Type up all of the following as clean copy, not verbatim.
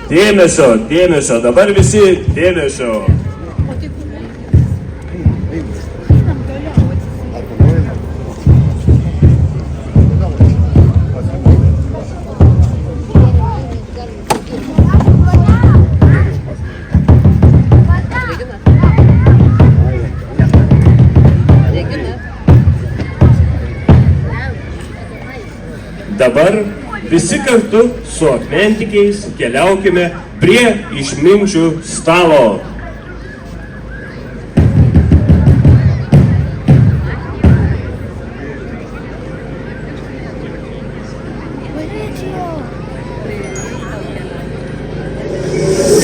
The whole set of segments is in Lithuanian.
Dėmesio, dėmesio, dabar visi dėmesio. Dabar visi kartu su akmentikiais keliaukime prie išminčių stalo.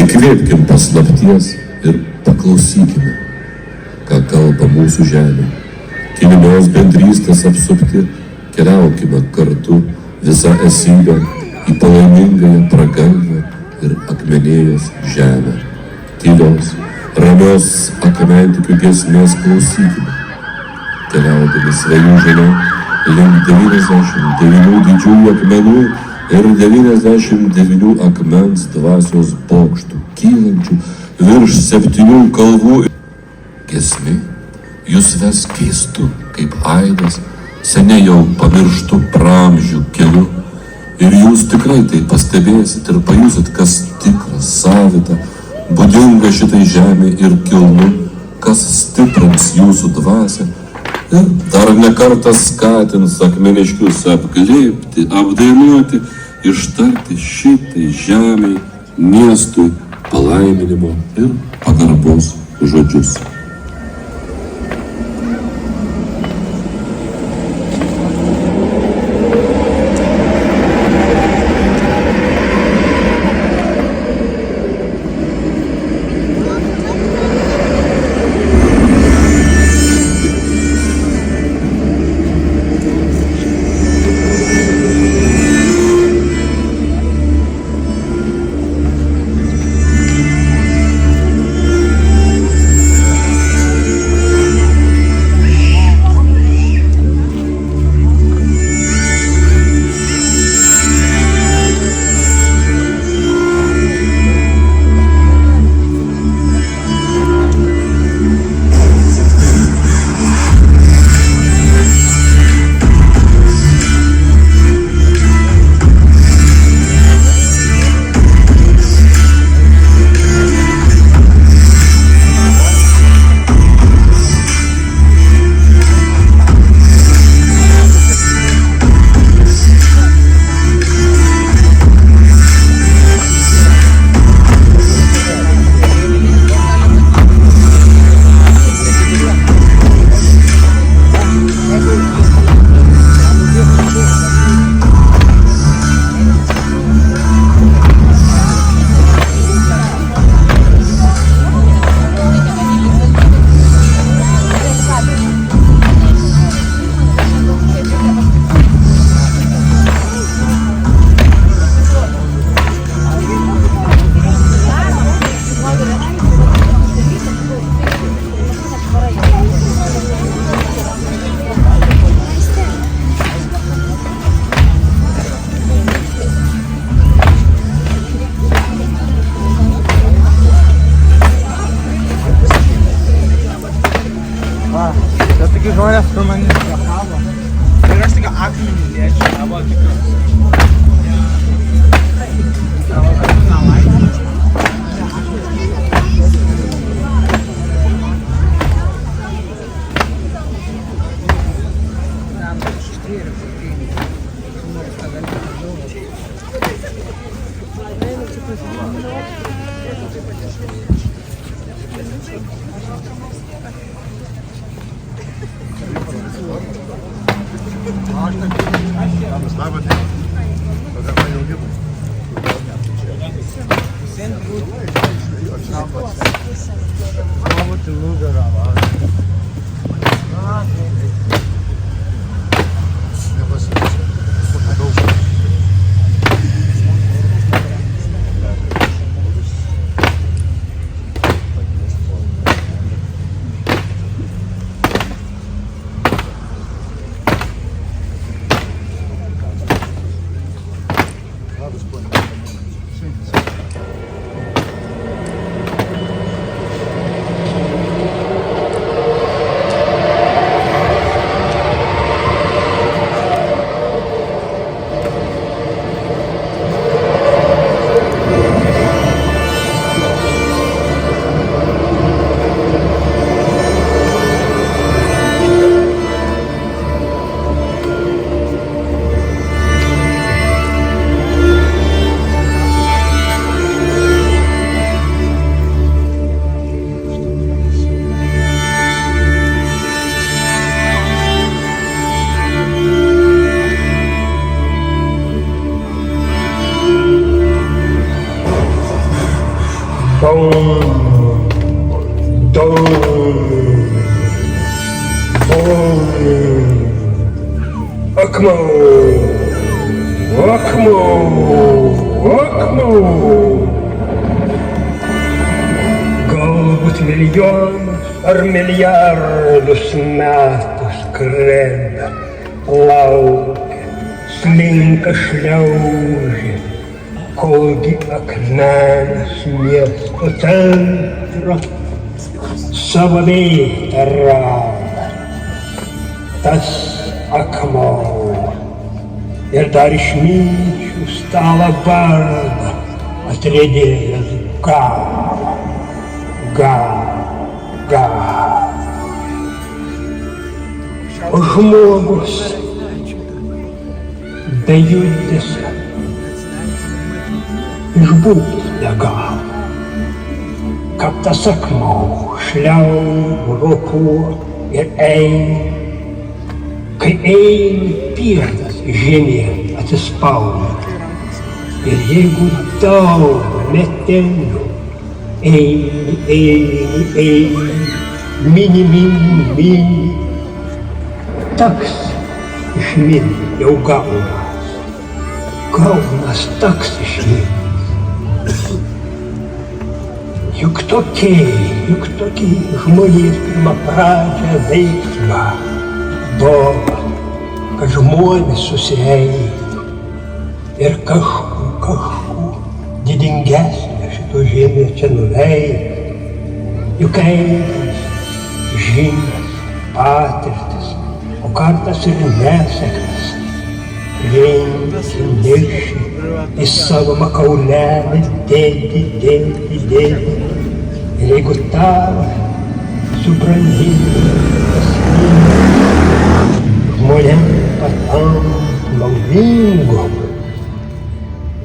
Įkvėpkim paslapties ir paklausykime, ką kalba mūsų žemė. Kilnios bendrystės apsupti, keliaukime kartu visą esybę į palaimingąją pragalvę ir akmenėjos žemę. Tylios, ramios akmentikių giesmės klausykime, keliaudami svajų žemę link 99 didžiųjų akmenų ir 99 akmens dvasios bokštų, kylančių virš 7 kalvų. Giesmė jūs ves keistu, kaip aidas, seniai jau pamirštų pramžių keliu, ir jūs tikrai tai pastebėsit ir pajusit, kas tikra, savita, būdinga šitai žemė ir kilnu, kas stiprins jūsų dvasią ir dar ne kartą skatins akmeniškius apglėbti, apdainuoti, ištarti šitai žemei, miestui palaiminimo ir pagarbos žodžius. žmonės su manim juokavo. Ir aš tik akmenį liečiau, tavo tikras. Bom, dom, bom, akmo, akmo, akmo. Galbūt milijonus ar milijardus metų skrenda, laukia, slinka šliaužia, kolgi akmenis miesto centro savo vietą randa. Tas akmuo ir dar išminčių stalą bardą atriedėjęs gavo, gavo. O žmogus be judesio išbūt negali, kad tas akmuo šliaužia rokuo ir eina, kai eina pirdas žemė atsispauna. Ir jeigu daug metelių eina, mini, taks išmini jau gaunas taks išmini. Juk tokie žmonės pirmą pradžią veiksmą buvo, kad žmonės susieina ir kažku didingesnė šito žemė čia nuveikti. Juk eigas, žinias, patirtis, o kartas ir nesėkmes neši į savo makaulelį, dėdi. Ir jeigu tavo subrandintas žmonėm patampa naudingom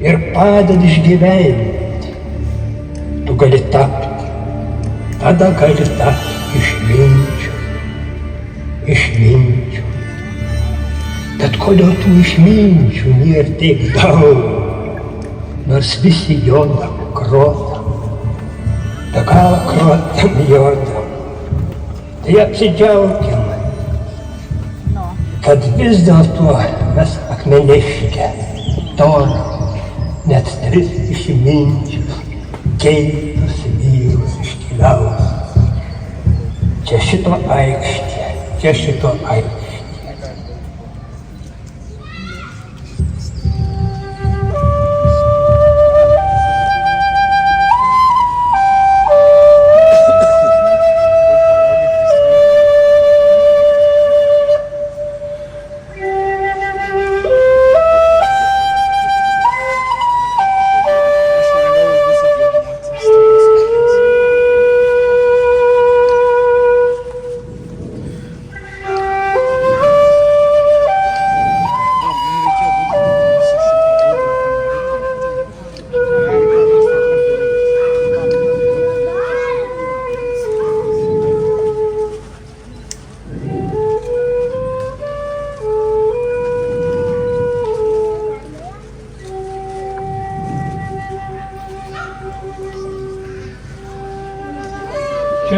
ir padeda išgyventi, tu gali tapti, tada gali tapti išminčių. Bet kodėl tų išminčių nėra tiek daug, nors visi jodam krotam, be galo krotam jodam. Tai apsidžiaugiam, kad vis dėlto mes akmeniškę, toram, net 3 išminčius, keistus vyrus iškeliaus. Čia šito aikštė. Čia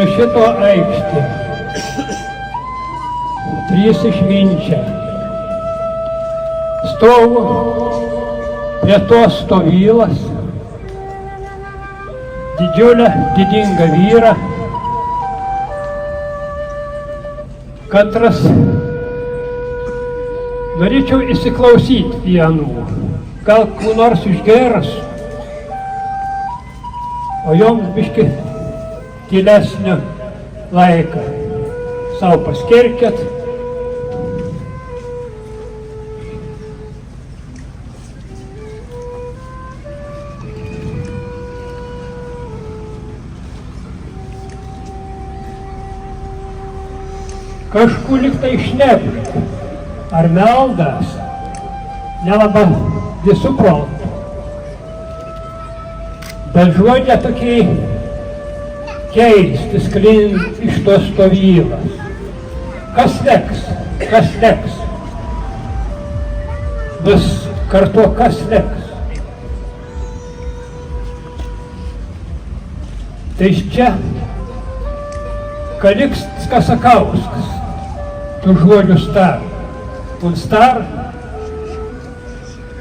šito aikštė, 3 išminčiai, stovu prie tos stovylas, didingą vyrą, katras norėčiau įsiklausyti vienų, gal kuo nors išgeras, o joms biški tylesnio laiką savo paskirkit. Kažkur liktai šnekti, ar meldas, nelabai suprantu. Bet žodžiai tokie keisti sklind iš tos stovylos. Kas leks? Vis kartu kas leks? Tai čia Kalikstas Kasakauskas, tų žodžių star. Un star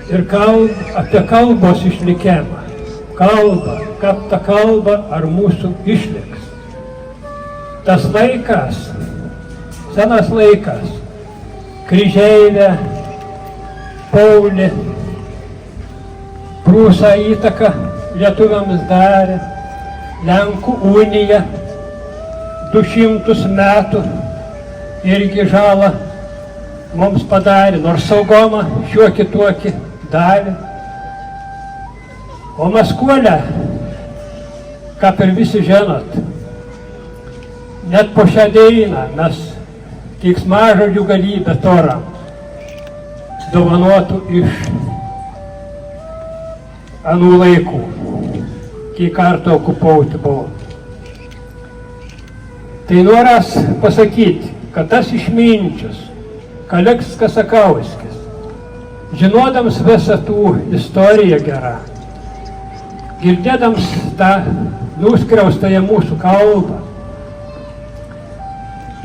ir apie kalbos išlikimą. Kalba, kad ta kalba ar mūsų išliks. Tas laikas, senas laikas, Kryžeivė, Paulį, Prūsą įtaką lietuviams darė, Lenkų unija 200 metų irgi žalą mums padarė, nors saugomą šiokį tokį davė. O Maskuolę, kaip ir visi žinot, net po šią dainą mes keiksmažodžių galybę toram dovanotų iš anų laikų, kai kartą okupuoti buvo. Tai noras pasakyti, kad tas išminčius, Kalikstas Kasakauskis, žinodams visą tų istoriją gerą, girdėdams tą nuskriaustąją mūsų kalbą,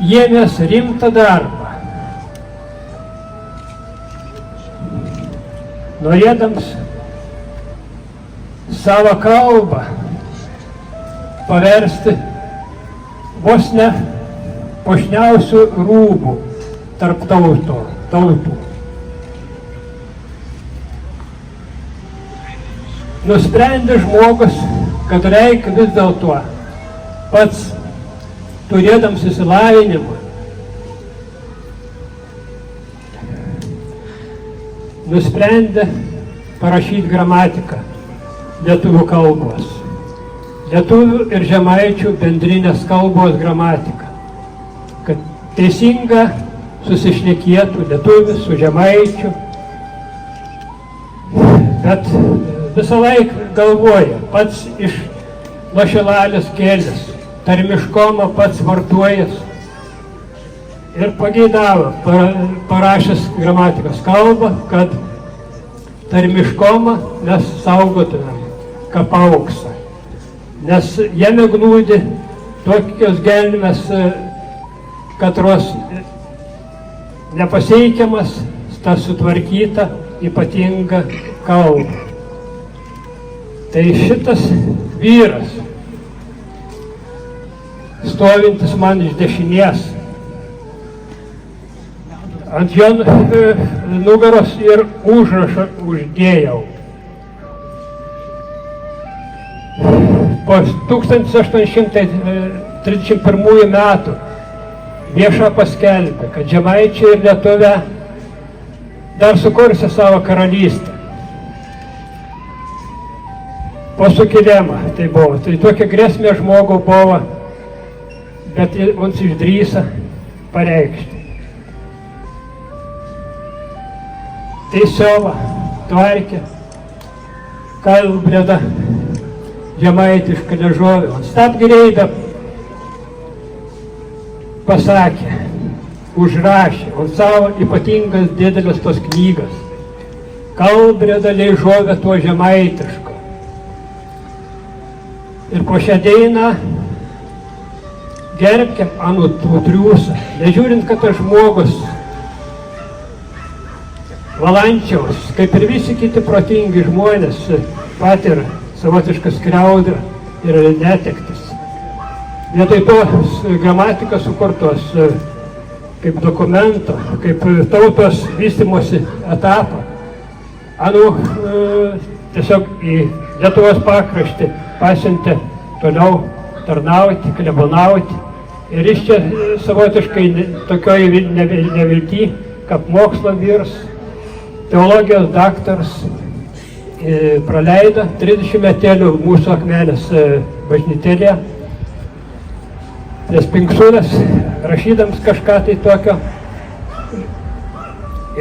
ėmės rimtą darbą, norėdams savo kalbą paversti vos ne puošniausių rūbų tarp tautų. Nusprendė žmogus, kad reikia vis dėlto pats turėdams išsilavinimą nusprendė parašyti gramatiką lietuvių kalbos. Lietuvių ir žemaičių bendrinės kalbos gramatiką. Kad teisinga susišnekėtų lietuvis su žemaičiu. Bet visą laiką galvoja, pats iš Lašilalės kėlės, tarmiškomą pats vartojas. Ir pageidavo, parašęs gramatikos kalbą, kad tarmiškomą mes saugotumėm kaip auksą. Nes jame glūdi tokios gelmės, katros nepasiekiamas, ta sutvarkyta, ypatinga kalba. Tai šitas vyras, stovintis man iš dešinės, ant jo nugaros ir užrašą uždėjau. Po 1831 metų viešą paskelbė, kad žemaičiai ir Lietuvė dar sukursė savo karalystę. Po sukilimą tai buvo. Tai tokia grėsmė žmogų buvo, bet mums išdrįsa pareikšti. Teisiova, tvarkė, kalbreda, žemaitišką liežuvį. Stabgireida pasakė, užrašė, ant savo ypatingas didelis tos knygas. Kalbreda liežuvė tuo žemaitiško. Ir po šią dainą gerbkim anų triūsą, nežiūrint, kad tas žmogus Valančiaus, kaip ir visi kiti protingi žmonės, patiria savotišką skriaudą ir netektis. Vietoj tos gramatikos sukurtos kaip dokumento, kaip tautos vystymosi etapą, anų tiesiog į Lietuvos pakraštį pasiuntė toliau tarnauti, klebonauti. Ir jis čia savotiškai tokioj nevilty, kaip mokslo vyrs, teologijos daktaras, praleido 30 metelių mūsų Akmenės bažnytėlėje, prie Spinksūnės, rašydams kažką tai tokio.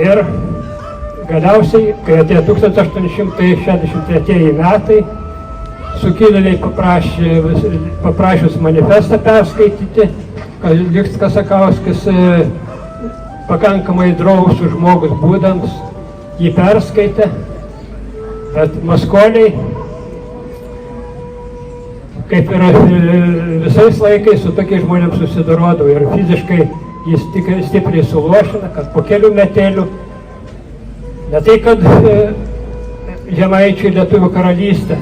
Ir galiausiai, kai atėjo 1863 metai, sukilėliai paprašius manifestą perskaityti, Kalikstas Kasakauskis pakankamai drausų žmogus būdams jį perskaitė, bet maskoliai kaip ir visais laikais su tokiais žmonėms susidorodavo ir fiziškai jis tik stipriai suluošina, kad po kelių metelių, ne tai, kad Žemaičių Lietuvių karalystę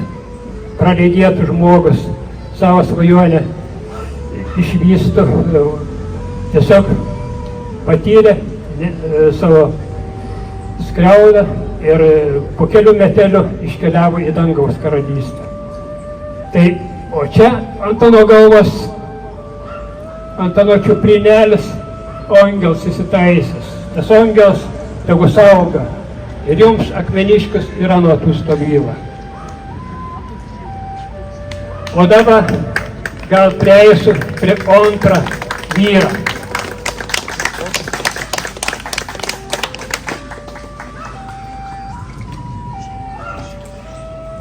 praleidėtų žmogus savo svajonę išvysto, tiesiog patyrė savo skriaudą ir po kelių metelių iškeliavo į dangaus karalystę. Tai, o čia ant mano galvos, ant mano čiuprinėlis, angels įsitaisęs. Tas angels tegu sauga ir jums akmeniškis yra nuo tų stovyla. O dabar gal prieisiu prie antrą vyrą.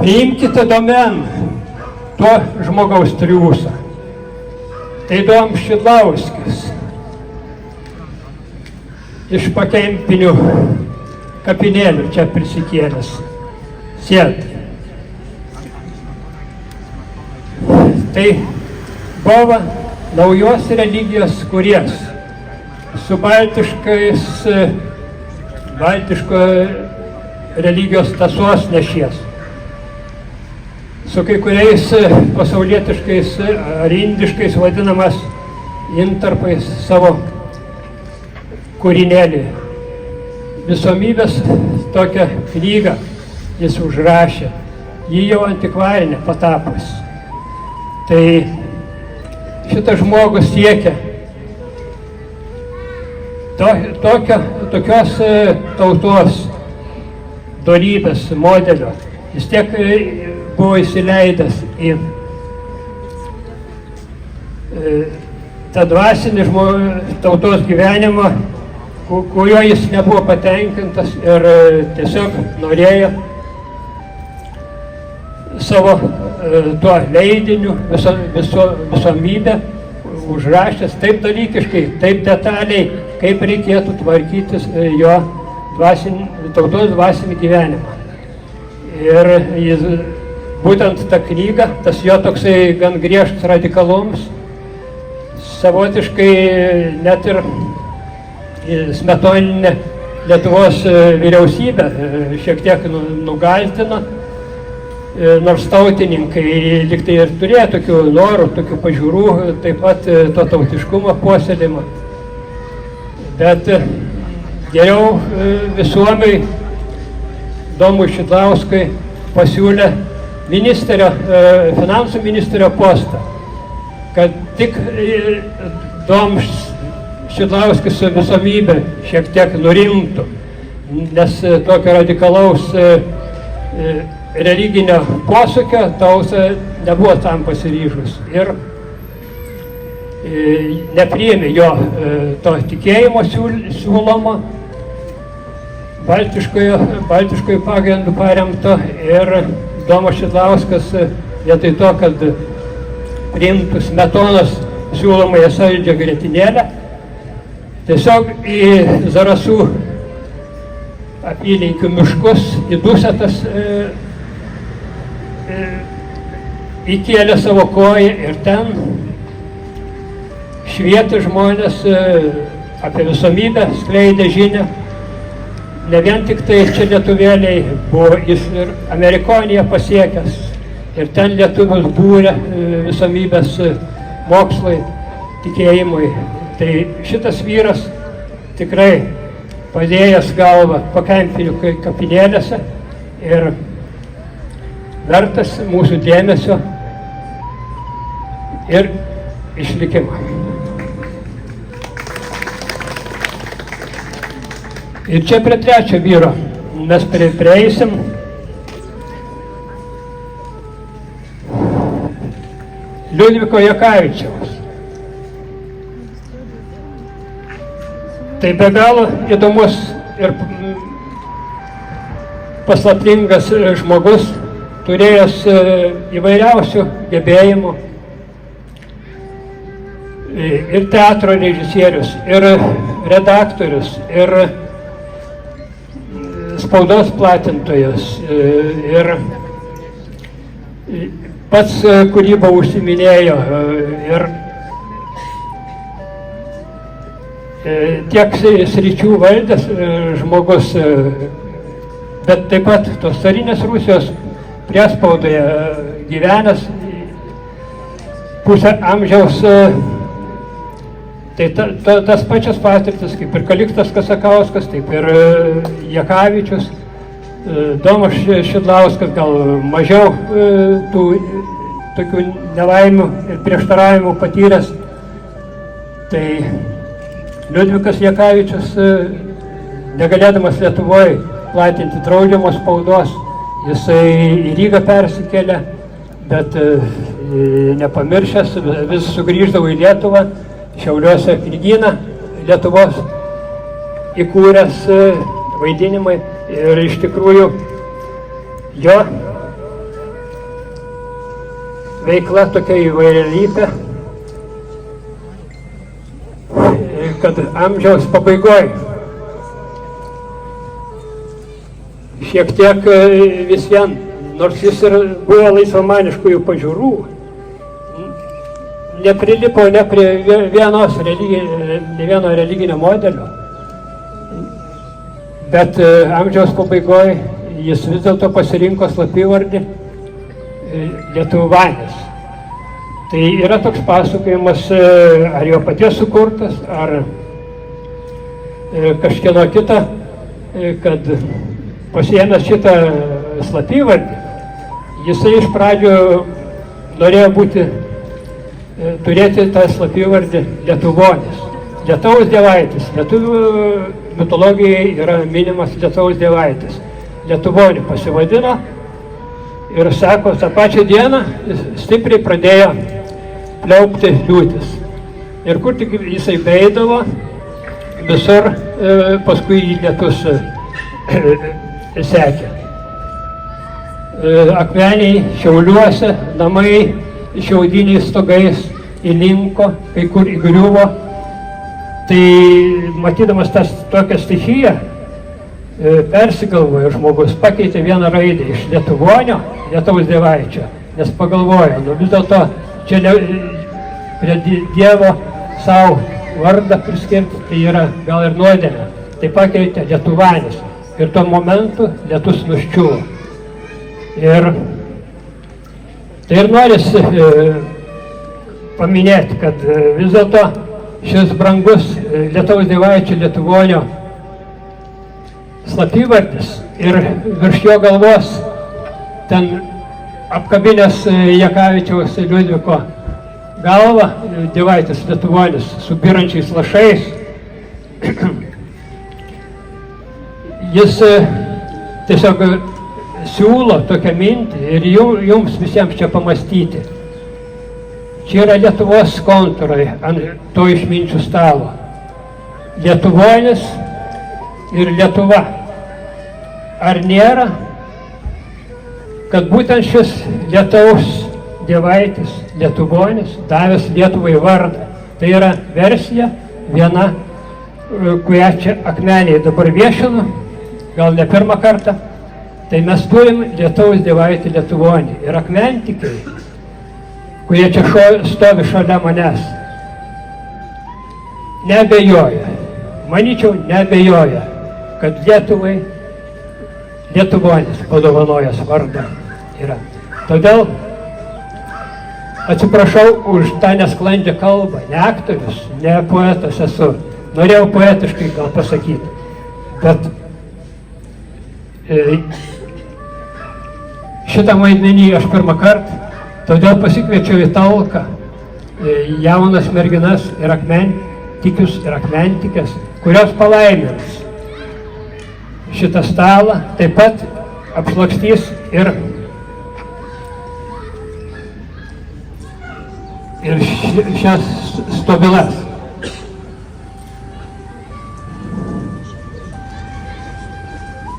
Priimkite domen to žmogaus triūsą. Tai Dom Šidlauskis iš Pakempinių kapinėlių čia prisikėlęs. Sėdi. Tai buvo naujos religijos kūrėjas su baltiško religijos tąsos nešies. Su kai kuriais pasaulietiškais ar indiškais vadinamas intarpais savo kūrinėlį. Visomybės tokią knygą jis užrašė, jį jau antikvarinė patapus. Tai šitas žmogus siekia tokios tautos dorybės modelio. Jis tiek buvo įsileidęs į tą dvasinį tautos gyvenimą, kurio jis nebuvo patenkintas ir tiesiog norėjo savo tuo leidiniu visomybę užrašęs taip dalykiškai, taip detaliai, kaip reikėtų tvarkytis jo tautos dvasinį gyvenimą. Ir jis, būtent ta knyga, tas jo toksai gan griežtas radikaloms, savotiškai net ir smetoninė Lietuvos vyriausybė šiek tiek nugąsdino, nors tautininkai liktai ir turėjo tokių norų, tokių pažiūrų, taip pat to tautiškumo puoselėjimo. Bet geriau visuomai Domui Šidlauskui pasiūlė finansų ministerio postą, kad tik Domas Šidlauskis su visomybė šiek tiek nurimtų, nes tokio radikalaus religinio posūkio tauta nebuvo tam pasiryžus ir nepriėmė jo to tikėjimo siūlomo, baltiškojų pagrindų paremto ir Domas Šidlauskas vietoj to, kad priimtų Smetonos siūlomąją saldžią grietinėlę, tiesiog į Zarasų apylinkių miškus, į Dusetas įkėlė savo koją ir ten švietė žmonės apie visomybę, skleidė žinią. Ne vien tik tai čia lietuvėliai, buvo jis ir Amerikoniją pasiekęs ir ten lietuvius būrė visomybės mokslai, tikėjimui. Tai šitas vyras tikrai padėjęs galvą Pakempinių kapinėlėse ir vertas mūsų dėmesio ir išlikimo. Ir čia prie trečio vyro mes prieisim. Liudviko Jakavičiaus. Tai be galo įdomus ir paslaptingas žmogus, turėjęs įvairiausių gebėjimų. Ir teatro režisierius, ir redaktorius, ir spaudos platintojas, ir pats kūryba užsiminėjo ir tiek sričių valdęs žmogus, bet taip pat tos carinės Rusijos priespaudoje gyvenęs pusę amžiaus, tai tas pačias patirtis, kaip ir Kaliktas Kasakauskas, taip ir Jakavičius, Domas Šidlauskas, gal mažiau tų tokių nelaimių ir prieštaravimų patyręs, tai Liudvikas Jakavičius, negalėdamas Lietuvoje platinti draudžiamos spaudos, jisai į Rygą persikėlė, bet nepamiršęs, vis sugrįždavo į Lietuvą, Šiauliuose knygyną Lietuvos įkūręs vaidinimai ir iš tikrųjų jo veikla tokia įvairialypė, kad amžiaus pabaigoje šiek tiek vis vien, nors jis ir buvo laisvamaniškųjų pažiūrų, neprilipo ne prie ne vieno religinio modelio, bet amžiaus pabaigoje jis vis dėlto pasirinko slapyvardį Lietuvanis. Tai yra toks pasakojimas, ar jo paties sukurtas, ar kažkieno kita, kad pasiėmęs šitą slapyvardį, jisai iš pradžių norėjo turėti tą slapyvardį Lietuvonis, Lietuvos dievaitis. Lietuvių mitologijai yra minimas Lietuvos dievaitis. Lietuvonį pasivadino ir sako, tą pačią dieną stipriai pradėjo pliaupti liūtis. Ir kur tik jisai beidavo, visur paskui lietus sekė. Akmeniai Šiauliuose, namai šiaudiniais stogais įlinko, kai kur įgriuvo. Tai matydamas tokią stichiją, persigalvojo žmogus, pakeitė vieną raidę iš Lietuvonio, Lietuvos dievaičio, nes pagalvojo, vis dėlto čia prie Dievo savo vardą priskirti, tai yra gal ir nuodėmė. Tai pakeitė Lietuvanis ir tuo momentu lietus nuščiuvo. Ir tai ir norisi paminėti, kad vis dėlto šis brangus Lietuvos dievaičio Lietuvonio slapyvardis ir virš jo galvos ten apkabinęs Jakavičiaus Liudviko galvą, dievaitis Lietuvonis su byrančiais lašais. Jis tiesiog siūlo tokią mintį ir jums visiems čia pamastyti. Čia yra Lietuvos kontūrai ant to išminčių stalo. Lietuvonis ir Lietuva. Ar nėra, kad būtent šis Lietuvos dievaitis, Lietuvonis, davęs Lietuvai vardą? Tai yra versija viena, kurią čia akmeniai dabar viešinu, gal ne pirmą kartą. Tai mes turim Lietuvos dievaitį Lietuvonį ir akmentikai, kurie čia stovi šalia manęs, neabejoja, manyčiau, neabejoja, kad Lietuvai Lietuvonis padovanojęs vardą yra. Todėl atsiprašau už tą nesklandžią kalbą, ne aktorius, ne poetas esu, norėjau poetiškai gal pasakyti, bet šitą vaidmenį aš pirmą kartą, todėl pasikviečiau į talką jaunas merginas ir akmentikius ir akmentikės, kurios palaimins šitą stalą, taip pat apšlakstys ir šias stovylas.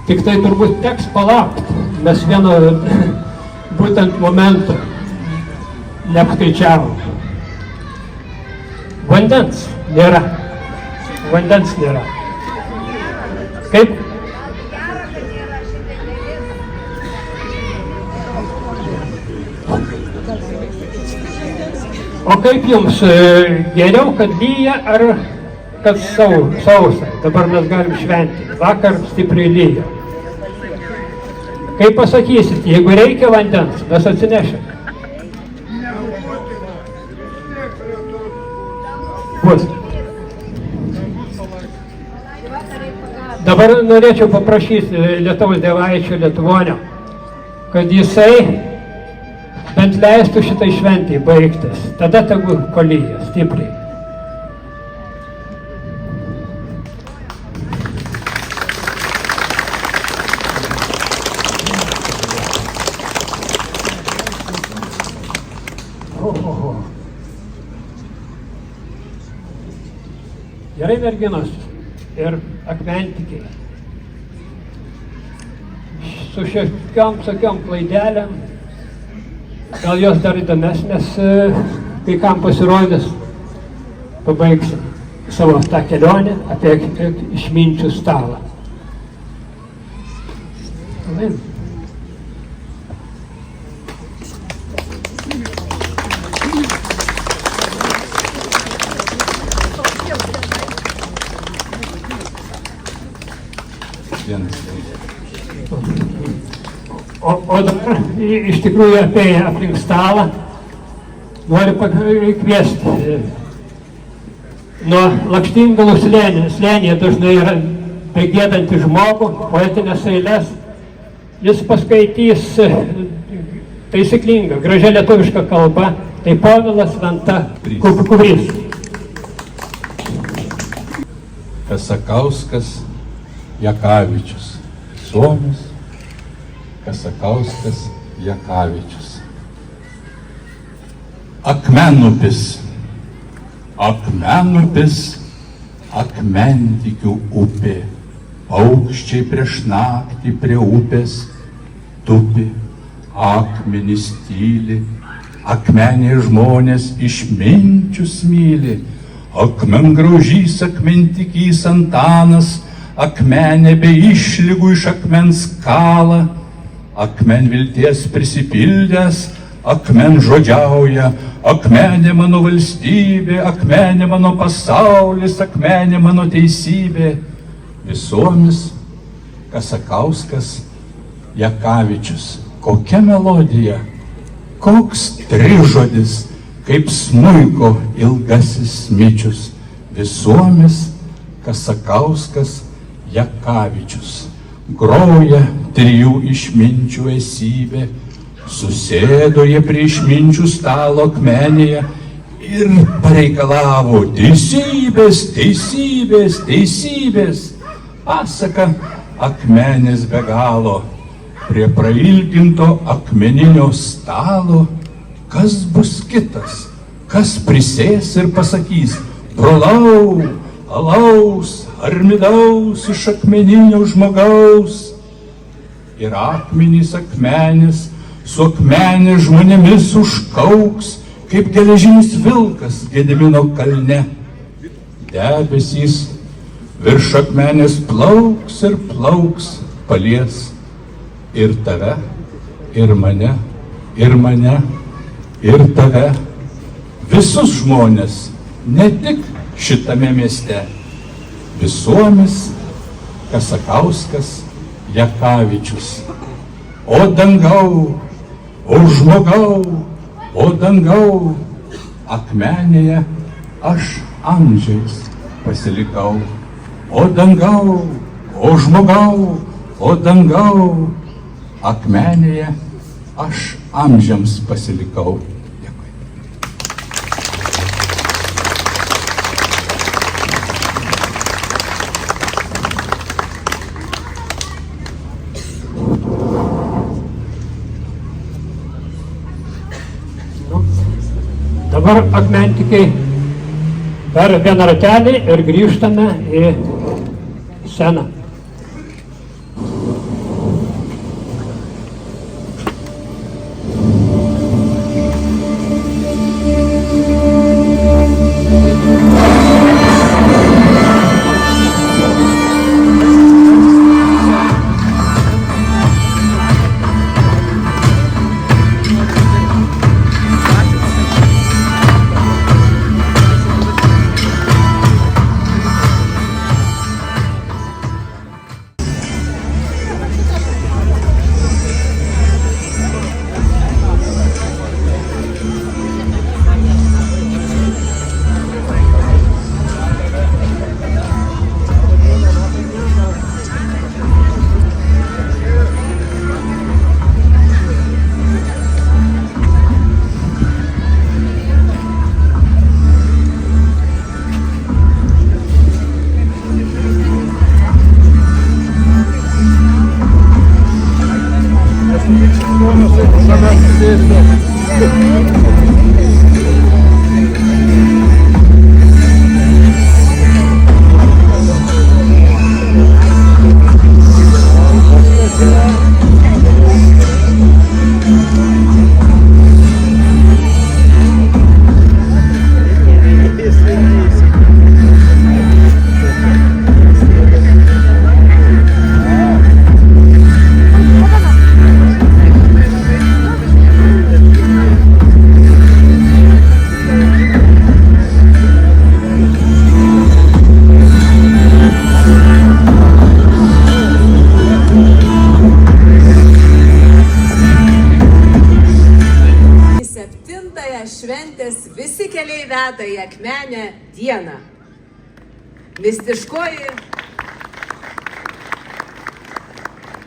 Tik tai turbūt teks palaukti, mes vieno būtent momento neapskaičiavom. Vandens nėra. Vandens nėra. Kaip? O kaip jums, geriau, kad lyja ar kad sausa? Dabar mes galim šventi. Vakar stipriai lyja. Kaip pasakysit, jeigu reikia vandens, mes atsinešime. Bus. Dabar norėčiau paprašyti Lietuvos dievaičio Lietuvonio, kad jisai bent leistų šitai šventai baigtis. Tada tegu palyja stipriai. Gerai, merginos ir akmentikiai. Su šiokiom tokiom klaidelėm, gal jos dar įdomesnės, kai kam pasirodys, pabaigsim savo tą kelionę apie išminčių stalą. Amen. O dabar iš tikrųjų apie aplink stalą noriu kviesti. Nuo Lakštingalų slėnyje dažnai yra begėdantį žmogų, poetinės eiles. Jis paskaitys taisyklingą, gražią lietuvišką kalbą. Tai Povilas Venta Kuprys. Kasakauskas Jakavičius. Suomis Kasakauskas Jakavičius. Akmenupis, akmenupis, akmentikių upė. Paukščiai prieš naktį prie upės tupi, akmenys tyli, akmeniai žmonės išminčius myli. Akmengraužys, akmentikys Antanas, akmenė be išlygų iš akmens kala, akmen vilties prisipildęs, akmen žodžiauja, akmenė mano valstybė, akmenė mano pasaulis, akmenė mano teisybė. Visomis Kasakauskas Jakavičius. Kokia melodija, koks trižodis, kaip smuiko ilgasis mičius. Visomis Kasakauskas Jakavičius. Groja trijų išminčių esybė, susėdo jie prie išminčių stalo akmenėje ir pareikalavo teisybės, teisybės, teisybės. Pasaka akmenės be galo, prie prailginto akmeninio stalo. Kas bus kitas, kas prisės ir pasakys: brolau, alaus ar midaus iš akmeninio žmogaus. Ir akmenys akmenis su akmenės žmonėmis užkauks, kaip geležinis vilkas Gedimino kalne. Debesys virš akmenės plauks ir plauks, palies ir tave, ir mane, ir mane, ir tave. Visus žmonės, ne tik šitame mieste. Visomis Kasakauskas Jakavičius. O dangau, o žmogau, o dangau, akmenėje aš amžiais pasilikau. O dangau, o žmogau, o dangau, akmenėje aš amžiams pasilikau. Dabar akmentikiai dar vieną ratelį ir grįžtame į sceną. Šventės visi keliai veda į Akmenę dieną.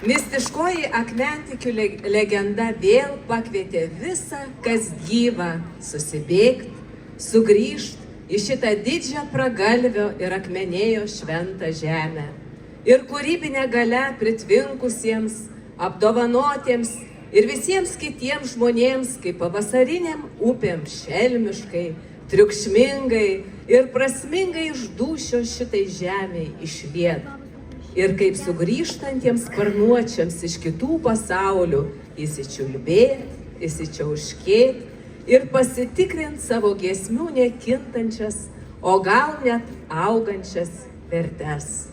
Mistiškoji akmentikių legenda vėl pakvietė visą, kas gyva, susibėgti, sugrįžti į šitą didžią pragalvio ir akmenėjo šventą žemę. Ir kūrybinę galę pritvinkusiems, apdovanotiems ir visiems kitiems žmonėms, kaip pavasariniam upėm šelmiškai, triukšmingai ir prasmingai iš dūšio šitai žemei išliet. Ir kaip sugrįžtantiems sparnuočiams iš kitų pasaulių įsičiulbėt, įsičiauškėt ir pasitikrint savo giesmių nekintančias, o gal net augančias vertes.